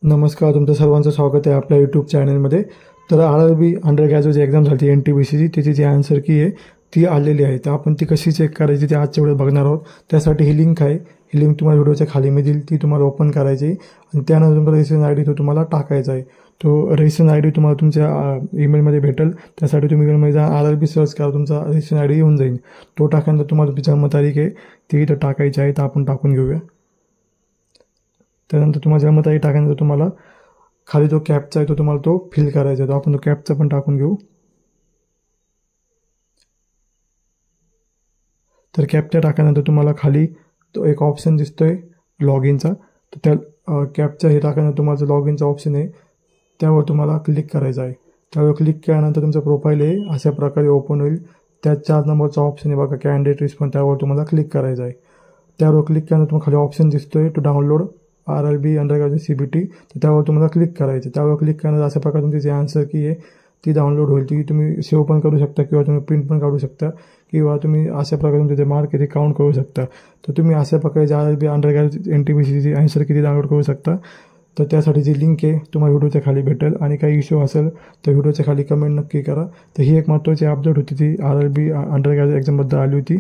नमस्कार, तुमचं सर्वांचं स्वागत आहे आपल्या यूट्यूब चॅनलमध्ये. तर RRB अंडर ग्रॅज्युएट जी एक्झाम झाली NTPCची, त्याची जी आन्सर की आहे ती आलेली आहे. तर आपण ती कशी चेक करायची ते आजच्या वेळेस बघणार आहोत. त्यासाठी ही लिंक आहे, ही लिंक तुम्हाला व्हिडिओच्या खाली मी देईल, ती तुम्हाला ओपन करायची आणि त्यानंतर तुमचा रजिस्ट्रेशन ID तो तुम्हाला टाकायचा आहे. तो रजिस्ट्रेशन ID तुम्हाला तुमच्या ईमेलमध्ये भेटेल. त्यासाठी तुम्ही ईमेलमध्ये जा, RRB सर्च करा, तुमचा रजिस्ट्रेशन ID येऊन जाईल. तो टाकल्यानंतर तुम्हाला तुमची जन्मतारीख आहे ती इथं टाकायची आहे, तर आपण टाकून घेऊया. त्यानंतर तुम्हाला जन्मतारीख टाकल्यानंतर तुम्हाला खाली जो कॅपचा आहे तो तुम्हाला तो फिल करायचा आहे. तो आपण तो कॅपचा पण टाकून घेऊ. तर कॅपचा टाकल्यानंतर तुम्हाला खाली तो एक ऑप्शन दिसतोय लॉग इनचा. तर त्या कॅपचा हे टाकल्यानंतर तुम्हाला जो लॉग इनचा ऑप्शन आहे त्यावर तुम्हाला क्लिक करायचं आहे. त्यावर क्लिक केल्यानंतर तुमचं प्रोफाईल आहे अशा प्रकारे ओपन होईल. त्या 4 नंबरचा ऑप्शन आहे बघा, कॅन्डिडेट रिस्पॉन्स, त्यावर तुम्हाला क्लिक करायचं आहे. त्यावर क्लिक केल्यानंतर तुम्हाला खाली ऑप्शन दिसतोय to download RRB undergraduate CBT. तर त्यावर तुम्हाला क्लिक करायचं. त्यावर क्लिक केल्यानंतर अशा प्रकारे तुमची जी आन्सर की आहे ती डाउनलोड होईल. ती तुम्ही सेव्ह पण करू शकता किंवा तुम्ही प्रिंट पण काढू शकता किंवा तुम्ही अशा प्रकारे तुमचे जे मार्क आहे ते काउंट करू शकता. तर तुम्ही अशा प्रकारे जे RRB अंडर ग्रॅज्युएट NTPCची आन्सर किती डाउनलोड करू शकता. तर त्यासाठी जी लिंक आहे तुम्हाला व्हिडिओच्या खाली भेटेल. आणि काही इश्यू असेल तर व्हिडिओच्या खाली कमेंट नक्की करा. तर ही एक महत्त्वाची अपडेट होती ती RRB अंडर ग्रॅज्युएट एक्झामबद्दल आली होती.